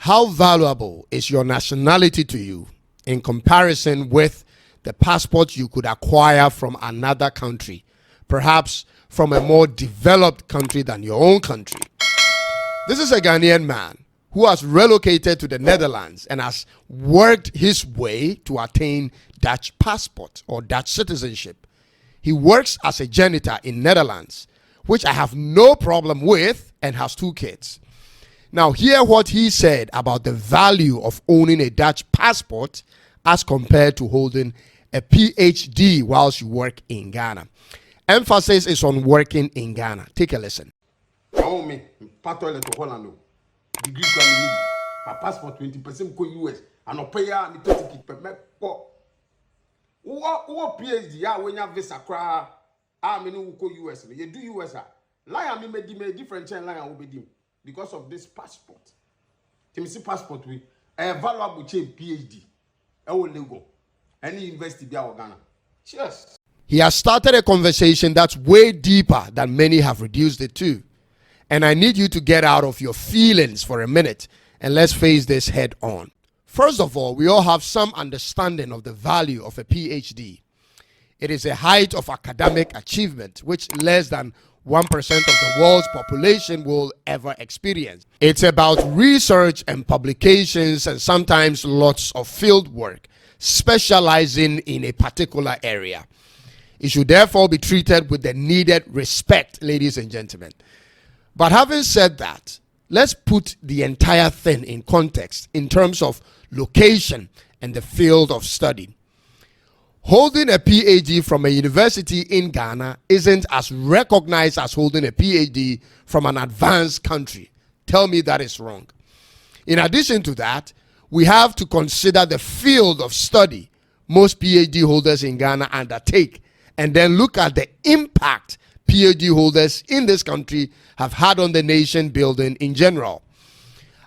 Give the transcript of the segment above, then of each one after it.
How valuable is your nationality to you in comparison with the passport you could acquire from another country, perhaps from a more developed country than your own country? This is a Ghanaian man who has relocated to the Netherlands and has worked his way to attain Dutch passport or Dutch citizenship. He works as a janitor in Netherlands, which I have no problem with, and has 2 kids. Now, hear what he said about the value of owning a Dutch passport as compared to holding a PhD whilst you work in Ghana. Emphasis is on working in Ghana. Take a listen. Me, Holland, degree my passport 20% go US, and I'll pay ya me 30 kick per me. What PhD? Ya when you visa cra, me no go US. You do US. Lie me me different chain line will be dim because of this passport. See passport we a valuable chain PhD. I will go any university be our Ghana. Cheers. He has started a conversation that's way deeper than many have reduced it to. And I need you to get out of your feelings for a minute and let's face this head on. First of all, we all have some understanding of the value of a PhD. It is a height of academic achievement which less than 1% of the world's population will ever experience. It's about research and publications and sometimes lots of field work, specializing in a particular area. It should therefore be treated with the needed respect, ladies and gentlemen. But having said that, let's put the entire thing in context in terms of location and the field of study. Holding a PhD from a university in Ghana isn't as recognized as holding a PhD from an advanced country. Tell me that is wrong. In addition to that, we have to consider the field of study most PhD holders in Ghana undertake, and then look at the impact PhD holders in this country have had on the nation building in general.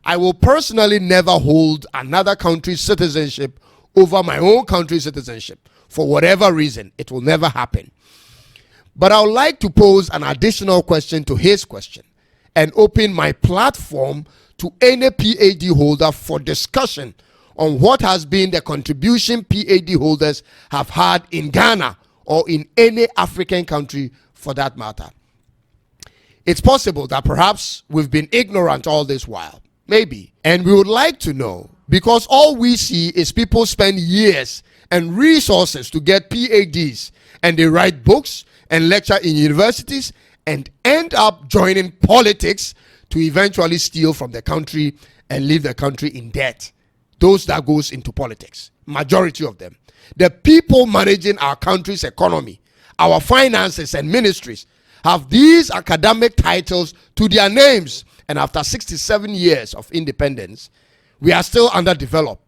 I will personally never hold another country's citizenship over my own country's citizenship. For whatever reason, it will never happen. But I would like to pose an additional question to his question and open my platform to any PhD holder for discussion on what has been the contribution PhD holders have had in Ghana or in any African country for that matter. It's possible that perhaps we've been ignorant all this while. Maybe. And we would like to know, because all we see is people spend years and resources to get PhDs, and they write books and lecture in universities and end up joining politics to eventually steal from the country and leave the country in debt. Those that goes into politics, majority of them. The people managing our country's economy, our finances and ministries have these academic titles to their names, and after 67 years of independence, we are still underdeveloped.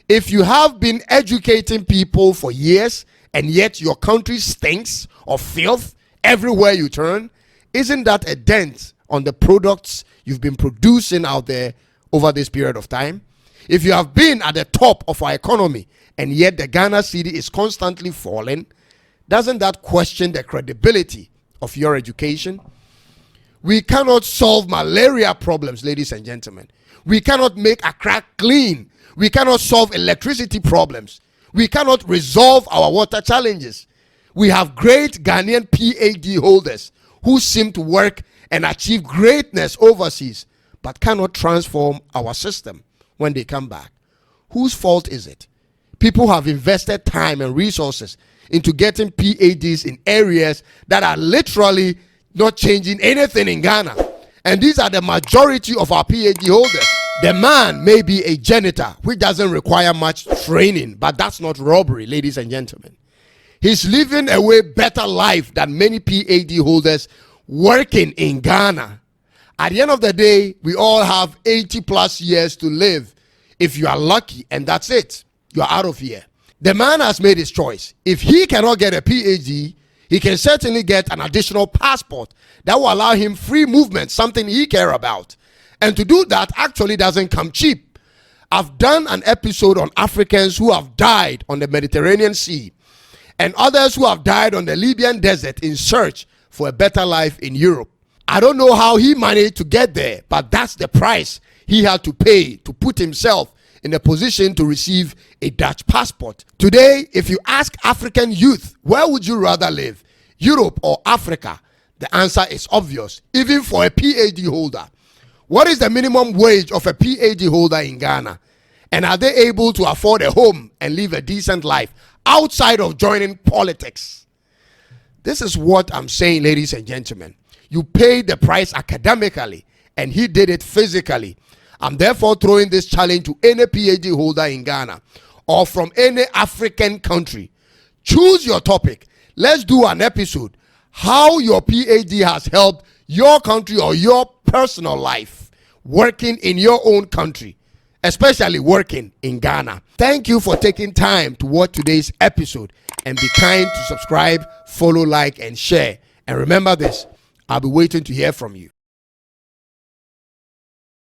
If you have been educating people for years and yet your country stinks of filth everywhere you turn, isn't that a dent on the products you've been producing out there over this period of time? If you have been at the top of our economy and yet the Ghana cedi is constantly falling, doesn't that question the credibility of your education? We cannot solve malaria problems, ladies and gentlemen. We cannot make Accra clean. We cannot solve electricity problems. We cannot resolve our water challenges. We have great Ghanaian PhD holders who seem to work and achieve greatness overseas, but cannot transform our system when they come back. Whose fault is it? People have invested time and resources into getting PhDs in areas that are literally not changing anything in Ghana. And these are the majority of our PhD holders. The man may be a janitor, which doesn't require much training, but that's not robbery, ladies and gentlemen. He's living a way better life than many PhD holders working in Ghana. At the end of the day, we all have 80 plus years to live if you are lucky, and that's it. You're out of here. The man has made his choice. If he cannot get a PhD, he can certainly get an additional passport that will allow him free movement, something he cares about. And to do that actually doesn't come cheap. I've done an episode on Africans who have died on the Mediterranean Sea and others who have died on the Libyan desert in search for a better life in Europe. I don't know how he managed to get there, but that's the price he had to pay to put himself in a position to receive a Dutch passport. Today, if you ask African youth, where would you rather live, Europe or Africa? The answer is obvious, even for a PhD holder. What is the minimum wage of a PhD holder in Ghana? And are they able to afford a home and live a decent life outside of joining politics? This is what I'm saying, ladies and gentlemen. You paid the price academically, and he did it physically. I'm therefore throwing this challenge to any PhD holder in Ghana or from any African country. Choose your topic. Let's do an episode how your PhD has helped your country or your personal life working in your own country, especially working in Ghana. Thank you for taking time to watch today's episode, and be kind to subscribe, follow, like, and share. And remember this, I'll be waiting to hear from you.